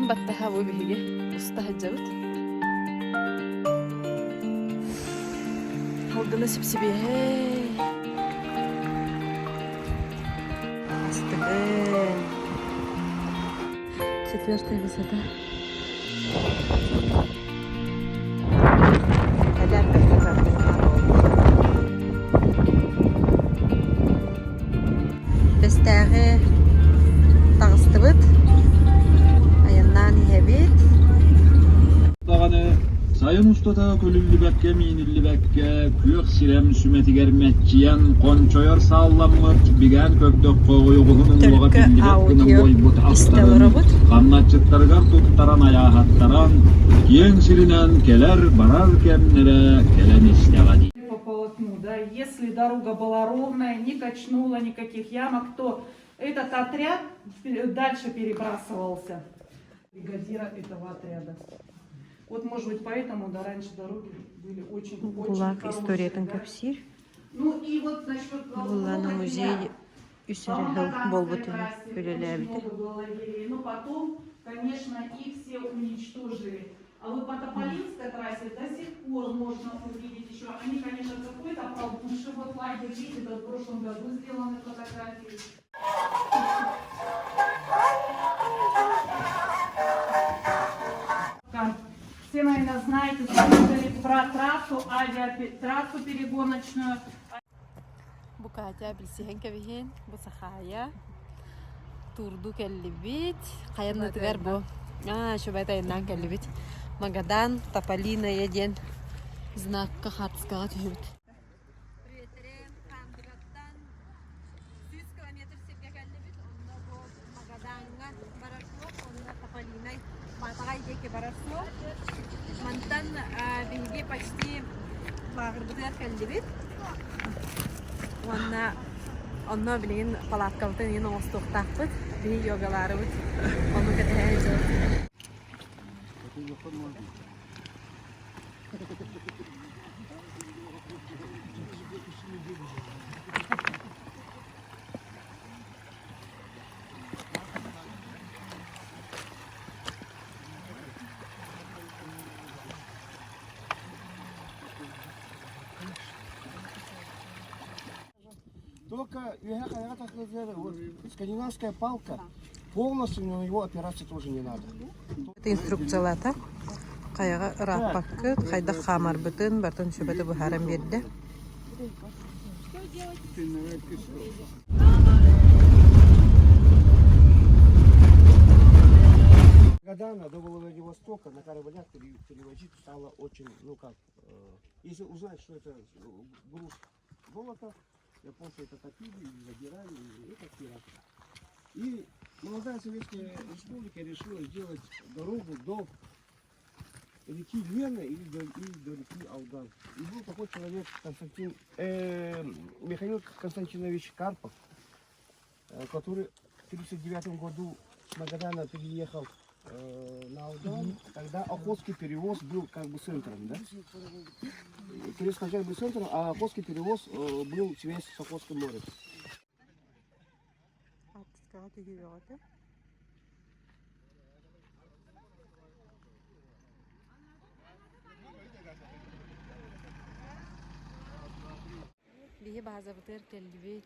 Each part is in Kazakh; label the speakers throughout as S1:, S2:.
S1: battaha webihiga ustaha jabad hawdana sibsibihe astagfirullah четвертая высота бестәге тагыстыбыт аяннан ебит
S2: Sayın ustada kölüllü bekke, minilli bekke, kök sirem sümeti germetçiyen, konçoyor sağlanmırt, bigen kökdök koğuyu kuhunun loğa pilli bekkinin boybut aktarın, kanatçıttargar tuttaran ayağı hattaran, yen sirinen keler barar kemlere, kelen istevadi.
S3: По полотну, да, если дорога была ровная, не качнула никаких ямок, то этот отряд дальше перебрасывался. Бригадира этого отряда. Вот, может быть, поэтому, да, раньше дороги были очень
S1: история
S3: хорошие, да? Ну и вот насчет
S1: Булланы музей үсерехил болбутын
S3: много было лагерей, но потом, конечно, их все уничтожили. А вот по Тополинской трассе до сих пор можно увидеть еще, они, конечно, какой-то побольше, вот лагерь, видите, это в прошлом году сделаны фотографии. Все, наверное, знаете, слышали про трассу, трассу перегоночную.
S1: Букатя билсиһэн кэбиһин бусахая турду келлибит каянна тигер бу шубайта иннан келлибит магадан Тополина еден знакка хатскага түһүбүт. Мантан биһиги почти багырбытыгар келлибит. Онно билигин палаткабытын ин оңостуктакпыт, биһи йогаларыбыт. Ону кетеһэ.
S4: Только вот, скандинавская палка, полностью на него опираться тоже не надо.
S1: Это инструкциялата. Каяга раппаккыт, кайда хамар бүтүн, бартын шөбөтө бу харам берди.
S4: Гадана до Владивостока на кораблях перевозить стало очень, если узнать, что это груз золота, я помню, что это топили, или забирали, и это пираты. И молодая Советская Республика решила сделать дорогу до реки Лена или до реки Алдан. И был такой человек Михаил Константинович Карпов, который в 1939 году с Магадана переехал на Алдан, когда Охотский перевоз был как бы центром, да? Турецкий хотел быть центром, а Охотский перевоз был связь с Охотским морем.
S1: Бие база бутер келбит.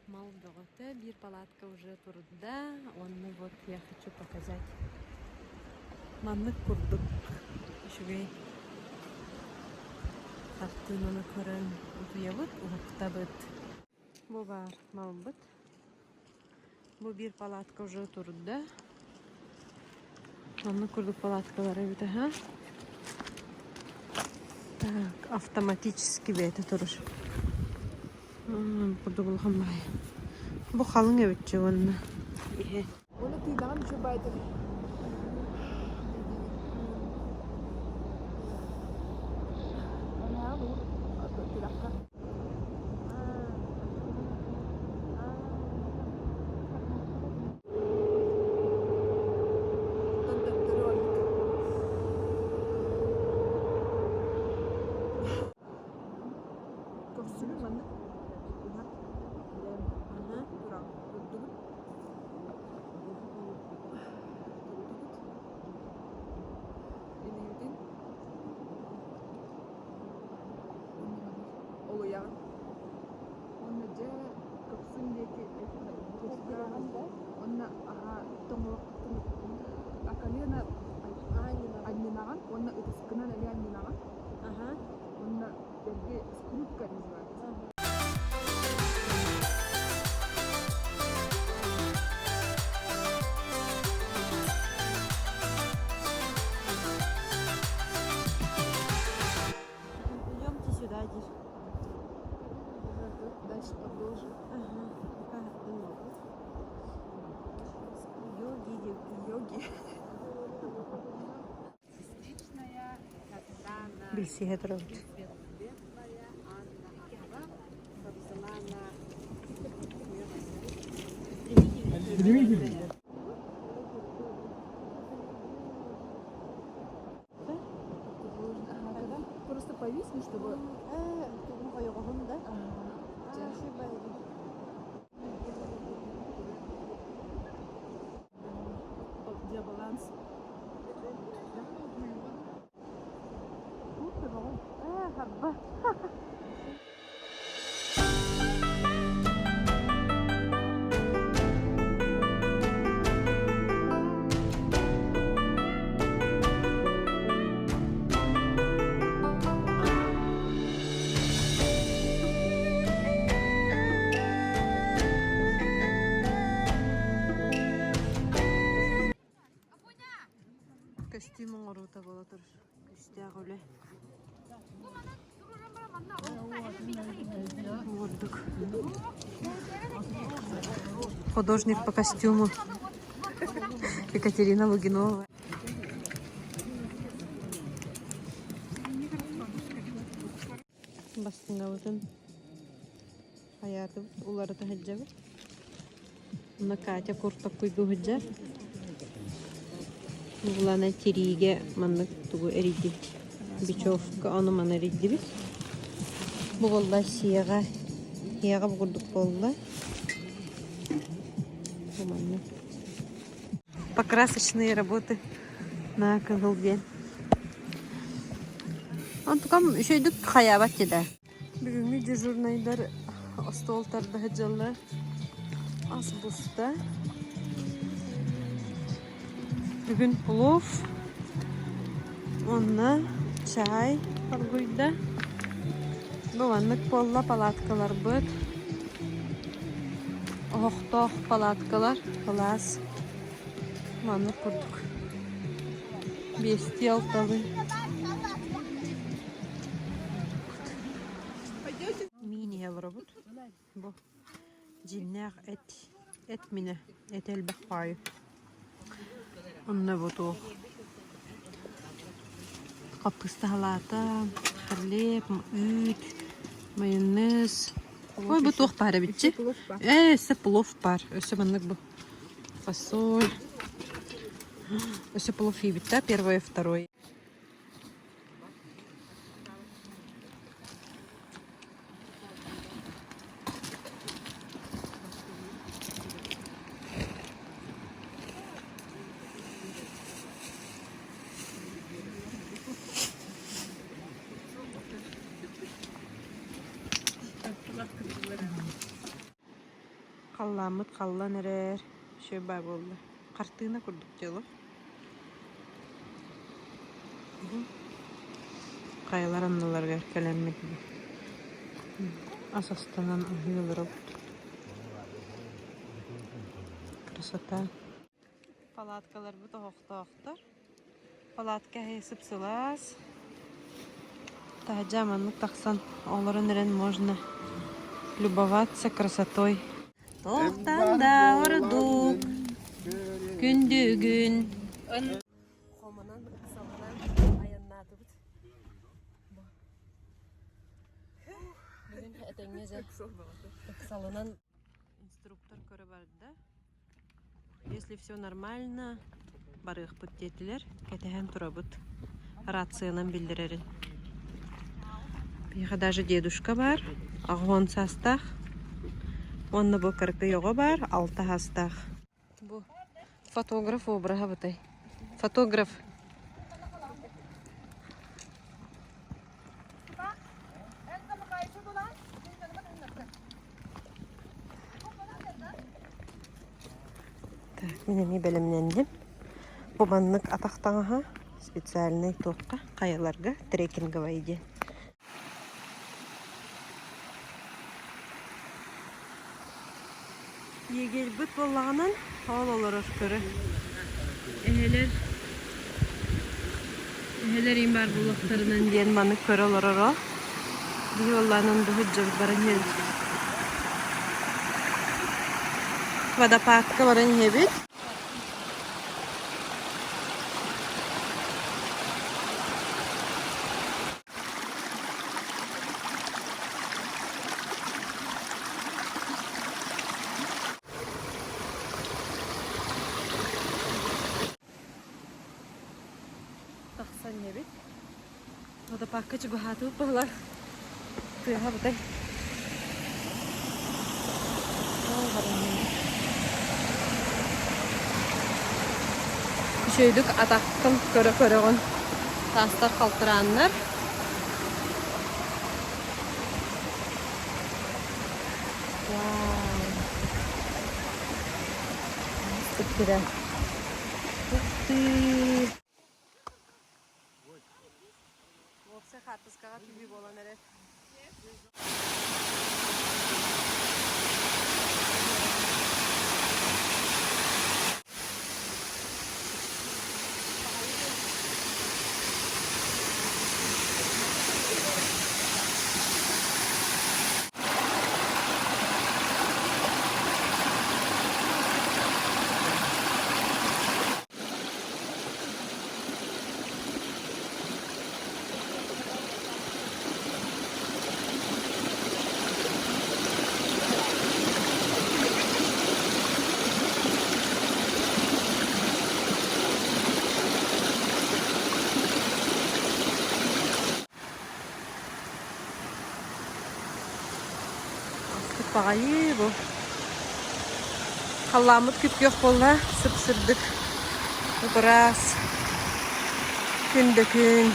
S1: Мал догота, бир палатка уже турда. Онны вот я хочу показать. Мамны курдук. Шугай. Хаттыны көрөн утуябыт, уктабыт. Бу бар малбыт. Бу бир палатка уже турда. Онны курдук палаткалары бит, ага. Так, автоматически бейте туруш. Burada bulgamay. Bu kalın evitçi onunla.
S5: Onu tüydağın şu baydı. Ana bu. Bir dakika. Скинан реальный нама. Он на береге скрутка называется.
S1: Идемте сюда, Диш.
S5: Дальше продолжим. Йоги.
S1: Билсиге турабыт.
S5: Просто повиснуть, чтобы... Для баланса.
S1: Костюмың орута бола тур. Күстәк үле. Мордук. Художник по костюму. Екатерина Лугинова. Бастыңа бүтін hayatı улары тахаджабы. Мына Катя куртак куйгу хаджа. Булана тириге маннык тугу эриди. Бичевка аны мана эриди бит. Буголла сияга бугурдук болла. Буманны. Покрасочные работы на кыгылбе. Антукам шөйдүк хаябат жеда. Бүгүнкү дежурныйдар столтарда хаджалла. Ас буста. Бүгүн плов. Онна чай паргуйда. Бованнык полла палаткалар быт. Охтох палаткалар. Класс. Маны курдук. Бести алталы. Мини робот. Бу. Жиннер эт мине. Этел бахай. Онна буту. Капуста халата, хлеб, үт, майонез. Ой, bu toq par bitçi. Ese plov par. Öse manlık bu. Фасоль. Öse plov и бита, первое, второе. Қалламыт қаллан әрер. Шөй бар болды. Қартығына күрдік жолы. Қайлар анналарға кәлеммеді. Асастанан ұйылыр олды. Красота. Палаткалар бұты оқты-оқтыр. Палатка хесіп сылас. Тахаджаманлық тақсан. Оларын әрен можно любоваться красотой. Тоқтан да ордук, күндігін. Қомынан, салынан аяннады бұд. Бүгін әтеңе жа салынан инструктор көрі барды. Если все нормально, барық бұд детілер, кәтіген тұра бұд. Рациянан білдірерін. Бейға даже дедушка бар, ағуан састақ. Онна бу кыркы його бар, 6 хастах. Бу фотограф обраға бұтай. Фотограф. Так, менен не белемнендим. Бубаннык атақтаңаға. Специальный тоққа, қаяларға трекинговый де. Егер бұт болағынан ал олар өшкөрі. Эхелер ең бар бұлықтарынан ден маны көрі олар ора. Бүй олағынан бұғы жыл барын ел. Водопадка барын ебет. Тақсан ебет. Водопадка чүгі хаты ұппағылар. Тұйға бұтай. Күшейдік атаққын көрі-көріғын тастар қалтыранлар. Вау! Сүттірі. Ұқты! Оқсы қатысқаға түбі болан әрі. Пағайы бұл. Қаламыт күпкеқ болла, сұп-сүрдік. Ұпырас. Күнді-күн.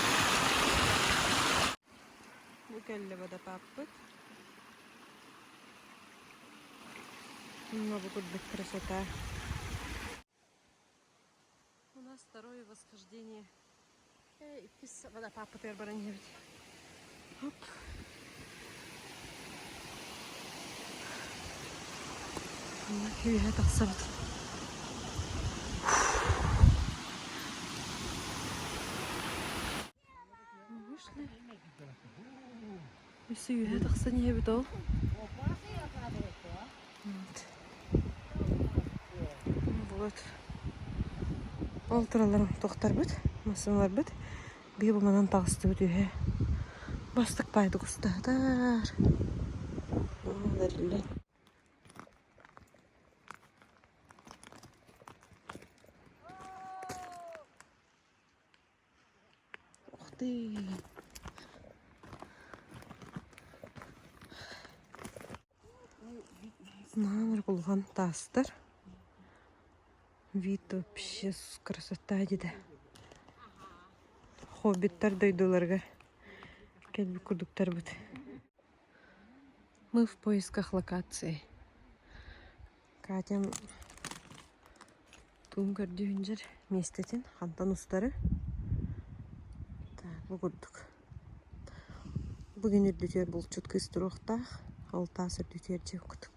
S1: Бұл кәлі бада паппыт. Бұл күрдік красота. У нас второе восхождение. Ипкис водопаппыт ербаран ебет. Оп. Күйе тақсырды. Вышли. Если күйе тақсы не ебет ол. Вот. Ол тұраларым тоқтар бұд. Масынлар бұд. Бей болмадан тағысты бұд үйе. Бастық байды құстадар. Дәрілі. Наныр болған тастыр. Вид вообще красота деді. Хоббиттар дойдуларға келбі күрдіктер бұд. Мы в поисках локации. Катям туым көрдіғін жер местетін қантан ұстары. Бұл күрдік. Бүгін үрдітер бұл чүткі істіруқтақ. Ол тасыр дүтер жеп күдік.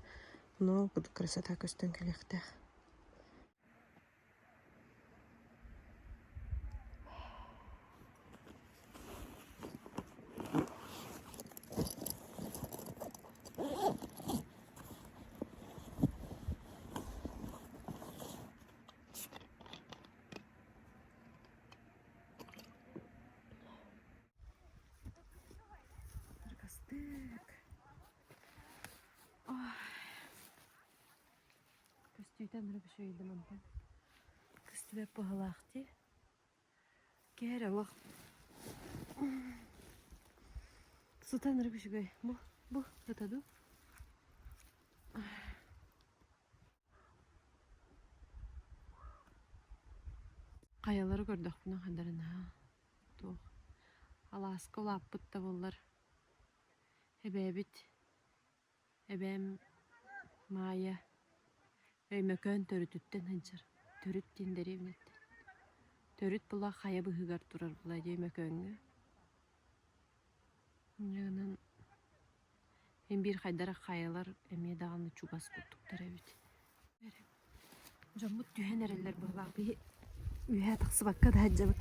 S1: Но күдік красота көстен келектақ. Көстүйден бір шөйді мүмкін. Көстübe пығылақты. Кәрі лақ. Сұтан үрі күшігай. Бұл ғытаду. Қаялары көрдіқ бұның қандарына. Аласқы олап бұтта болар. Әбәбіт. Әбәм Майя. Өймөкөн төрүтүттен хынчыр. Төрүттен деревнеттен. Төрүт була хая быһыгар турар була дейме көңгө. Янан Мен бир хайдара хаялар эме даганы чугас куттуктар эбит. Жомут түһен эрелер була би үһэ таксы бакка да хаджабыт.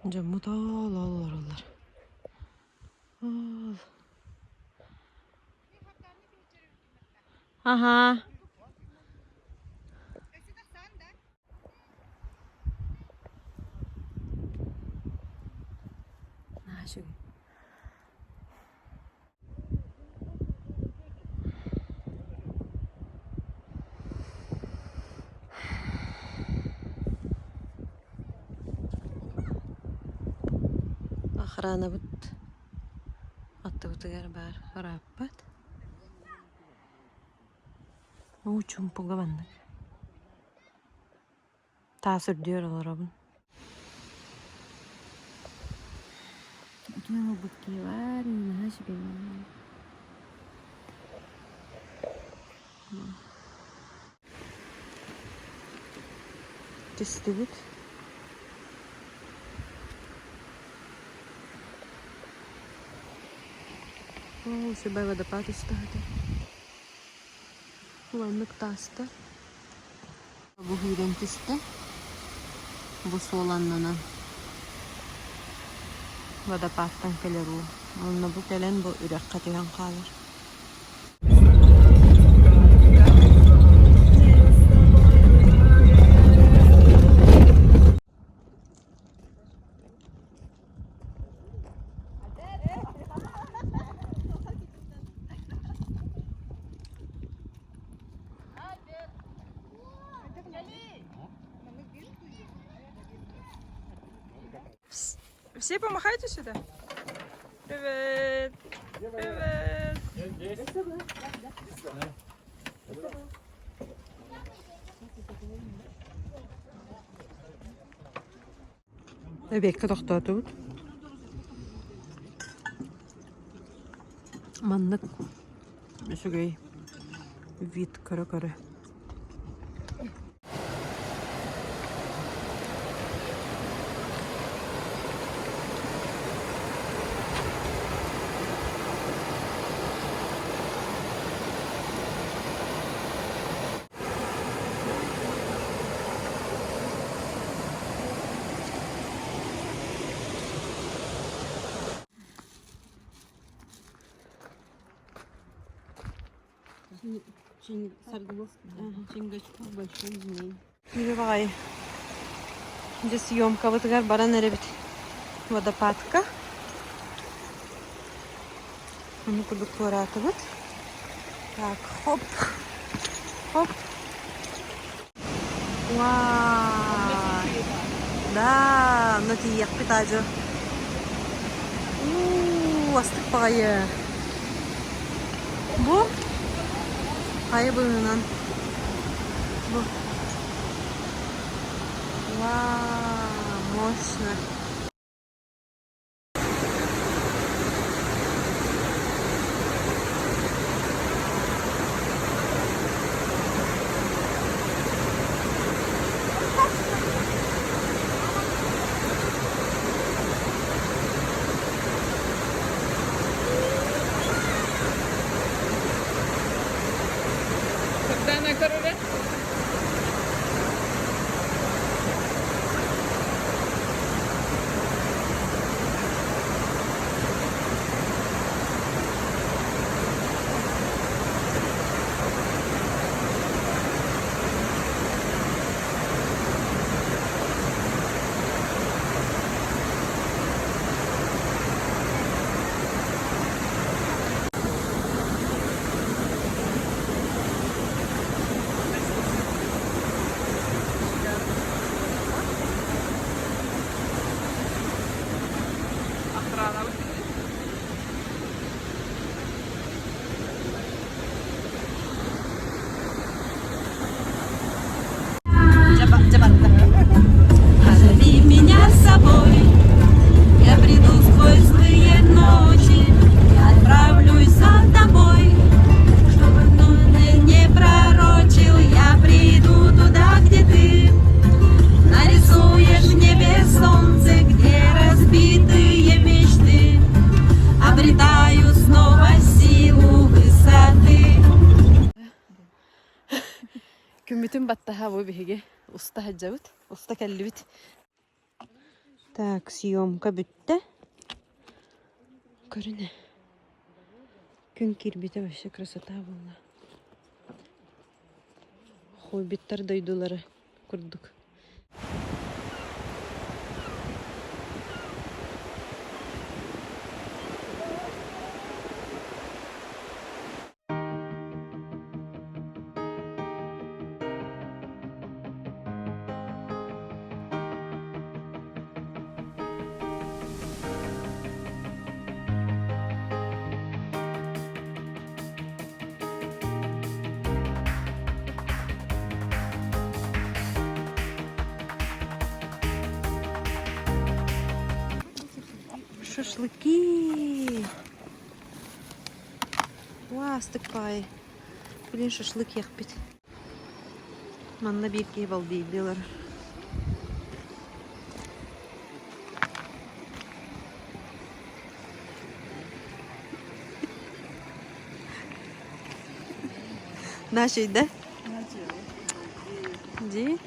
S1: Жомут олар. Ага. Şöyle. Охрана бут. Атты бутыгар бар. Раппат. Учум пугаваннык. Таасыр диyorlar abun. Aqui uma buqueira, uma rasguinha. Тестивит. О, себе водопад стати. Ланнык таста. Bu hürentiste. Bu soğanlanan. Водопадтан келер ул. Онна бу келен бу үрәккә тигән калыр.
S5: Все помахайте сюда. Привет. Привет.
S1: Эбекке токтотубут. Маннык. Шугай. Вид көрө-көрө. Чингачков большой змей. Давай. Здесь съемка. Вот такая баран ребят. Водопадка. Ну куда клората вот. Так, хоп. Хоп. Вау. Да, но ты ях питаджо. Астык пагая. Бу? Hayır buyurun. Bu. Vaa, мощно.
S5: Когда на корове?
S1: Бүтін баттаға бой беге. Уста хаджабыт. Уста кәллібіт. Так, съемка бітті. Көріне. Күн кирбіті вообще красота болла. Хойбиттар дойдулары күрдік. Шашлыки. Вау, стыкай. Блин, шашлык яхпит. Манна беки балдейдилар. Нашей, да? Ди.